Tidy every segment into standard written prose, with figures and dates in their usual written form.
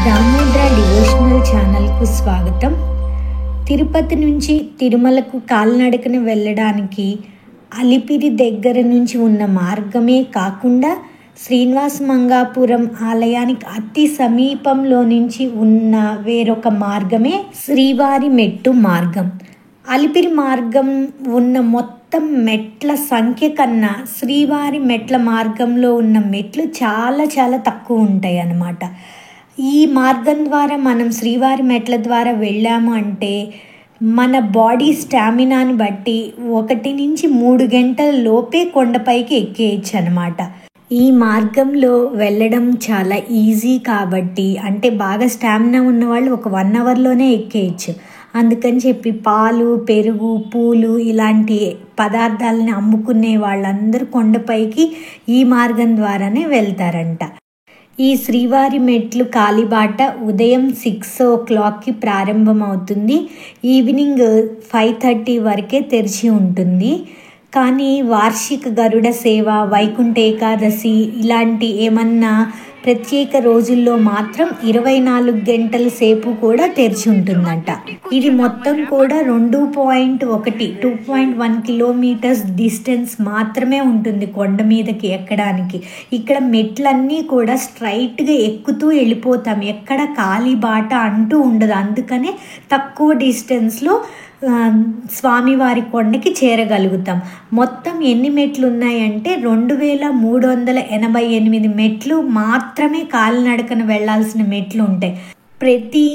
Damodra devotional ఛానల్కు స్వాగతం. తిరుపతి నుంచి తిరుమలకు కాలినడకన వెళ్ళడానికి అలిపిరి దగ్గర నుంచి ఉన్న మార్గమే కాకుండా శ్రీనివాస మంగాపురం ఆలయానికి అతి సమీపంలో నుంచి ఉన్న వేరొక మార్గమే శ్రీవారి మెట్టు మార్గం. అలిపిరి మార్గం ఉన్న మొత్తం మెట్ల సంఖ్య కన్నా శ్రీవారి మెట్ల మార్గంలో ఉన్న మెట్లు చాలా చాలా తక్కువ ఉంటాయి అన్నమాట. ఈ మార్గం ద్వారా మనం శ్రీవారి మెట్ల ద్వారా వెళ్ళాము అంటే మన బాడీ స్టామినాని బట్టి 1 నుంచి 3 గంటల లోపే కొండపైకి ఎక్కేయచ్చు అనమాట. ఈ మార్గంలో వెళ్ళడం చాలా ఈజీ కాబట్టి, అంటే బాగా స్టామినా ఉన్నవాళ్ళు ఒక 1 అవర్లోనే ఎక్కేయచ్చు. అందుకని చెప్పి పాలు, పెరుగు, పూలు ఇలాంటి పదార్థాలని అమ్ముకునే వాళ్ళందరూ కొండపైకి ఈ మార్గం ద్వారానే వెళ్తారంట. ఈ శ్రీవారి మెట్లు కాలిబాట ఉదయం 6 o'clockకి ప్రారంభమవుతుంది. ఈవినింగ్ 5:30 వరకే తెరిచి ఉంటుంది. కానీ వార్షిక గరుడ సేవ, వైకుంఠ ఏకాదశి ఇలాంటి ఏమన్నా ప్రత్యేక రోజుల్లో మాత్రం 24 గంటల సేపు కూడా తెరిచి ఉంటుందంట. ఇది మొత్తం కూడా 2.1 కిలోమీటర్స్ డిస్టెన్స్ మాత్రమే ఉంటుంది కొండ మీదకి ఎక్కడానికి. ఇక్కడ మెట్లన్నీ కూడా స్ట్రైట్గా ఎక్కుతూ వెళ్ళిపోతాం, ఎక్కడ ఖాళీ బాట అంటూ ఉండదు. అందుకనే తక్కువ డిస్టెన్స్లో స్వామివారి కొండకి చేరగలుగుతాం. మొత్తం ఎన్ని మెట్లు ఉన్నాయంటే 2388 మెట్లు మాత్రమే కాలినడకన వెళ్లాల్సిన మెట్లు ఉంటాయి. ప్రతి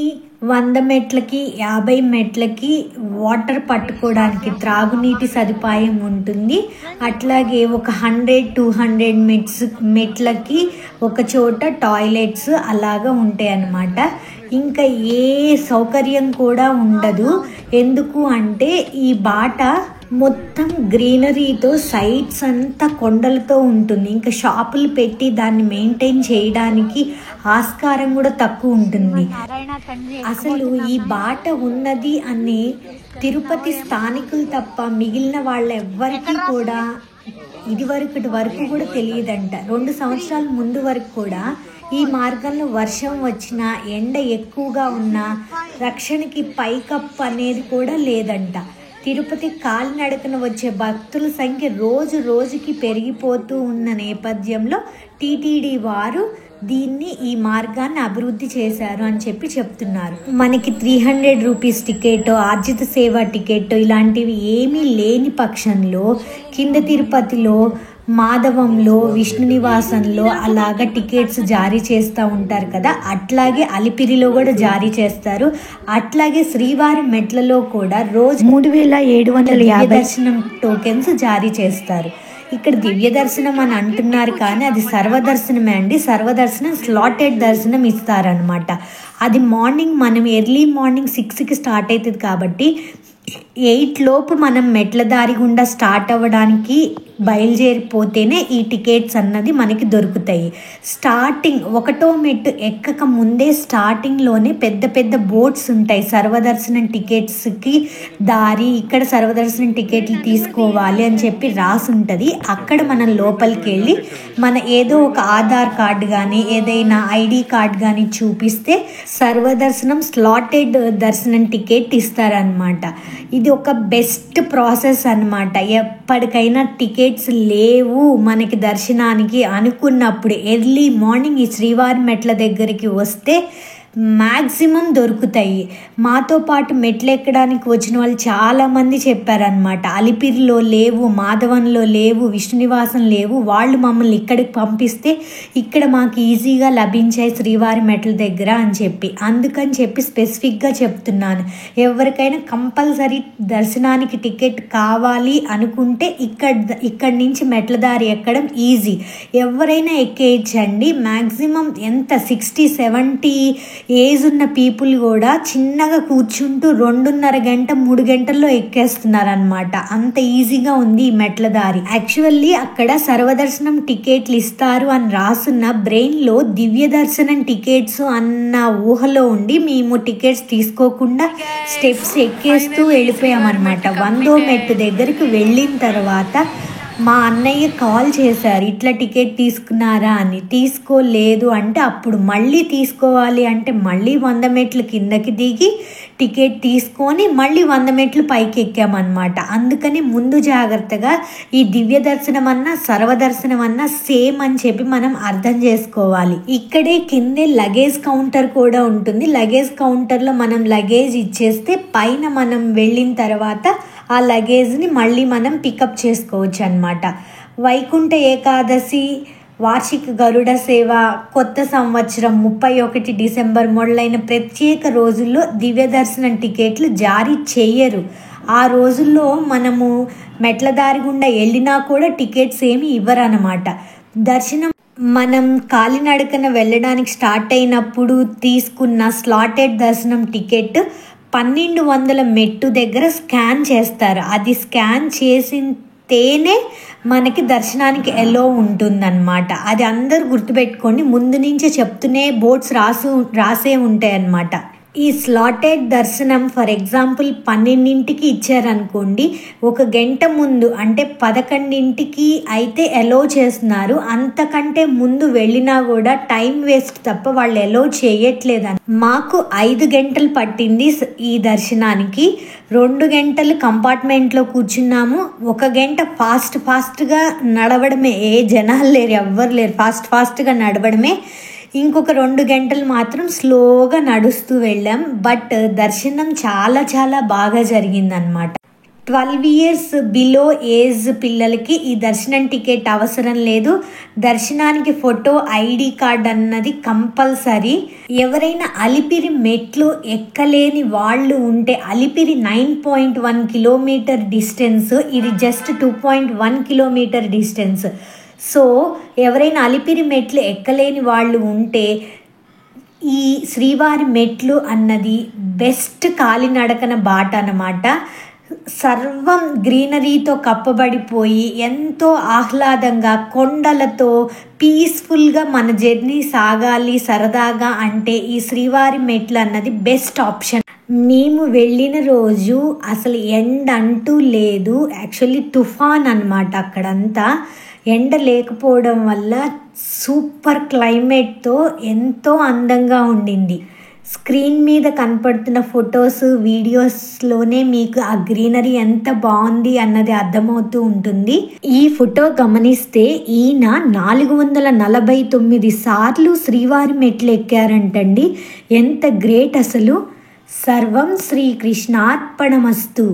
100 మెట్లకి 50 మెట్లకి వాటర్ పట్టుకోవడానికి త్రాగునీటి సదుపాయం ఉంటుంది. అట్లాగే ఒక 100-200 మెట్లకి ఒక చోట టాయిలెట్స్ అలాగా ఉంటాయి అన్నమాట. ఇంకా ఏ సౌకర్యం కూడా ఉండదు. ఎందుకు అంటే ఈ బాట మొత్తం గ్రీనరీతో, సైట్స్ అంతా కొండలతో ఉంటుంది. ఇంకా షాపులు పెట్టి దాన్ని మెయింటైన్ చేయడానికి ఆస్కారం కూడా తక్కువ ఉంటుంది. అసలు ఈ బాట ఉన్నది అని తిరుపతి స్థానికులు తప్ప మిగిలిన వాళ్ళ ఎవ్వరికీ కూడా వరకు కూడా తెలియదంట. 2 సంవత్సరాల ముందు వరకు కూడా ఈ మార్గంలో వర్షం వచ్చినా, ఎండ ఎక్కువగా ఉన్నా రక్షణకి పైకప్పు అనేది కూడా లేదంట. తిరుపతి కాలినడకన వచ్చే భక్తుల సంఖ్య రోజు రోజుకి పెరిగిపోతూ ఉన్న నేపథ్యంలో టీటీడీ వారు ఈ మార్గాన్ని అభివృద్ధి చేశారు అని చెప్తున్నారు. మనకి 300 రూపీస్ టికెట్, ఆర్జిత సేవ టికెట్ ఇలాంటివి ఏమీ లేని పక్షంలో కింద తిరుపతిలో, మాధవంలో, విష్ణు నివాసంలో అలాగా టికెట్స్ జారీ చేస్తూ ఉంటారు కదా, అట్లాగే అలిపిరిలో కూడా జారీ చేస్తారు. అట్లాగే శ్రీవారి మెట్లలో కూడా రోజు 3750 దర్శనం టోకెన్స్ జారీ చేస్తారు. ఇక్కడ దివ్య దర్శనం అని అంటున్నారు కానీ అది సర్వదర్శనమే అండి. సర్వదర్శనం స్లాటెడ్ దర్శనం ఇస్తారనమాట. అది మనం ఎర్లీ మార్నింగ్ 6కి స్టార్ట్ అవుతుంది కాబట్టి 8 లోపు మనం మెట్ల దారి గుండా స్టార్ట్ అవ్వడానికి బయలుదేరిపోతేనే ఈ టికెట్స్ అన్నది మనకి దొరుకుతాయి. స్టార్టింగ్ 1వ మెట్టు ఎక్కక ముందే స్టార్టింగ్లోనే పెద్ద పెద్ద బోర్డ్స్ ఉంటాయి. సర్వదర్శనం టికెట్స్కి దారి, ఇక్కడ సర్వదర్శనం టికెట్లు తీసుకోవాలి అని చెప్పి రాసి ఉంటుంది. అక్కడ మనం లోపలికి వెళ్ళి మన ఏదో ఒక ఆధార్ కార్డు కానీ ఏదైనా ఐడి కార్డు కానీ చూపిస్తే సర్వదర్శనం స్లాటెడ్ దర్శనం టికెట్ ఇస్తారనమాట. ఇది ఒక బెస్ట్ ప్రాసెస్ అన్నమాట. ఎప్పటికైనా టికెట్స్ లేవు మనకి దర్శనానికి అనుకున్నప్పుడు ఎర్లీ మార్నింగ్ ఈ శ్రీవారి మెట్ల దగ్గరికి వస్తే మ్యాక్సిమం దొరుకుతాయి. మాతో పాటు మెట్లు ఎక్కడానికి వచ్చిన వాళ్ళు చాలామంది చెప్పారనమాట, అలిపిరిలో లేవు, మాధవంలో లేవు, విష్ణు నివాసం లేవు, వాళ్ళు మమ్మల్ని ఇక్కడికి పంపిస్తే ఇక్కడ మాకు ఈజీగా లభించాయి శ్రీవారి మెట్ల దగ్గర అని చెప్పి. అందుకని చెప్పి స్పెసిఫిక్గా చెప్తున్నాను, ఎవరికైనా కంపల్సరీ దర్శనానికి టికెట్ కావాలి అనుకుంటే ఇక్కడి నుంచి మెట్ల దారి ఎక్కడం ఈజీ. ఎవరైనా ఎక్కేయచ్చండి. మ్యాక్సిమం ఎంత 60-70 ఏజ్ ఉన్న పీపుల్ కూడా చిన్నగా కూర్చుంటూ 2.5 గంట 3 గంటల్లో ఎక్కేస్తున్నారు అనమాట. అంత ఈజీగా ఉంది ఈ మెట్ల దారి. యాక్చువల్లీ అక్కడ సర్వదర్శనం టికెట్లు ఇస్తారు అని రాసున్న బ్రెయిన్లో దివ్య దర్శనం టికెట్స్ అన్న ఊహలో ఉండి మేము టికెట్స్ తీసుకోకుండా స్టెప్స్ ఎక్కేస్తూ వెళ్ళిపోయామన్నమాట. 100వ మెట్టు దగ్గరికి వెళ్ళిన తర్వాత మా అన్నయ్య కాల్ చేశారు, ఇట్లా టికెట్ తీసుకున్నారా అని. తీసుకోలేదు అంటే అప్పుడు మళ్ళీ తీసుకోవాలి అంటే మళ్ళీ 100 మెట్లు కిందకి దిగి టికెట్ తీసుకొని మళ్ళీ 100 మెట్లు పైకి ఎక్కామన్నమాట. అందుకని ముందు జాగ్రత్తగా ఈ దివ్య దర్శనం అన్నా సర్వదర్శనం అన్నా సేమ్ అని చెప్పి మనం అర్థం చేసుకోవాలి. ఇక్కడే కిందే లగేజ్ కౌంటర్ కూడా ఉంటుంది. లగేజ్ కౌంటర్లో మనం లగేజ్ ఇచ్చేస్తే పైన మనం వెళ్ళిన తర్వాత ఆ లగేజ్ని మళ్ళీ మనం పికప్ చేసుకోవచ్చు అన్నమాట. వైకుంఠ ఏకాదశి, వార్షిక గరుడ సేవ, కొత్త సంవత్సరం, 31 డిసెంబర్ మొదలైన ప్రత్యేక రోజుల్లో దివ్య దర్శనం టికెట్లు జారీ చేయరు. ఆ రోజుల్లో మనము మెట్ల దారి గుండా వెళ్ళినా కూడా టికెట్స్ ఏమి ఇవ్వరన్నమాట. దర్శనం మనం కాలినడకన వెళ్ళడానికి స్టార్ట్ అయినప్పుడు తీసుకున్న స్లాటెడ్ దర్శనం టికెట్ 1200 మెట్టు దగ్గర స్కాన్ చేస్తారు. అది స్కాన్ చేసితేనే మనకి దర్శనానికి ఎలో ఉంటుందన్నమాట. అది అందరూ గుర్తుపెట్టుకోండి, ముందు నుంచే చెప్తూనే బోర్డ్స్ రాసే ఉంటాయి అన్నమాట. ఈ స్లాటెడ్ దర్శనం ఫర్ ఎగ్జాంపుల్ 12ంటికి ఇచ్చారనుకోండి, 1 గంట ముందు అంటే 11ంటికి అయితే ఎలో చేస్తున్నారు. అంతకంటే ముందు వెళ్ళినా కూడా టైం వేస్ట్ తప్ప వాళ్ళు ఎలో చేయట్లేదని. మాకు 5 గంటలు పట్టింది ఈ దర్శనానికి. 2 గంటలు కంపార్ట్మెంట్లో కూర్చున్నాము. 1 గంట ఫాస్ట్గా నడవడమే, ఏ జనాలు లేరు, ఎవ్వరు లేరు, ఫాస్ట్గా నడవడమే. ఇంకొక 2 గంటలు మాత్రం స్లోగా నడుస్తూ వెళ్ళాం. బట్ దర్శనం చాలా బాగా జరిగిందనమాట. 12 years బిలో ఏజ్ పిల్లలకి ఈ దర్శనం టికెట్ అవసరం లేదు. దర్శనానికి ఫోటో, ఐడి కార్డ్ అన్నది కంపల్సరీ. ఎవరైనా అలిపిరి మెట్లు ఎక్కలేని వాళ్ళు ఉంటే, అలిపిరి 9.1 కిలోమీటర్ డిస్టెన్స్, ఇది జస్ట్ 2.1 కిలోమీటర్ డిస్టెన్స్. సో ఎవరైనా అలిపిరి మెట్లు ఎక్కలేని వాళ్ళు ఉంటే ఈ శ్రీవారి మెట్లు అన్నది బెస్ట్ కాలినడకన బాట అన్నమాట. సర్వం గ్రీనరీతో కప్పబడిపోయి ఎంతో ఆహ్లాదంగా కొండలతో పీస్ఫుల్గా మన జర్నీ సాగాలి సరదాగా అంటే ఈ శ్రీవారి మెట్లు అన్నది బెస్ట్ ఆప్షన్. మేము వెళ్ళిన రోజు అసలు ఎండ అంటూ లేదు. యాక్చువల్లీ తుఫాన్ అన్నమాట. అక్కడంతా ఎండ లేకపోవడం వల్ల సూపర్ క్లైమేట్తో ఎంతో అందంగా ఉండింది. స్క్రీన్ మీద కనపడుతున్న ఫొటోస్, వీడియోస్లోనే మీకు ఆ గ్రీనరీ ఎంత బాగుంది అన్నది అర్థమవుతూ ఉంటుంది. ఈ ఫోటో గమనిస్తే ఈయన 449 సార్లు శ్రీవారి మెట్లు ఎక్కారంటండి. ఎంత గ్రేట్ అసలు. సర్వం శ్రీకృష్ణార్పణమస్తు.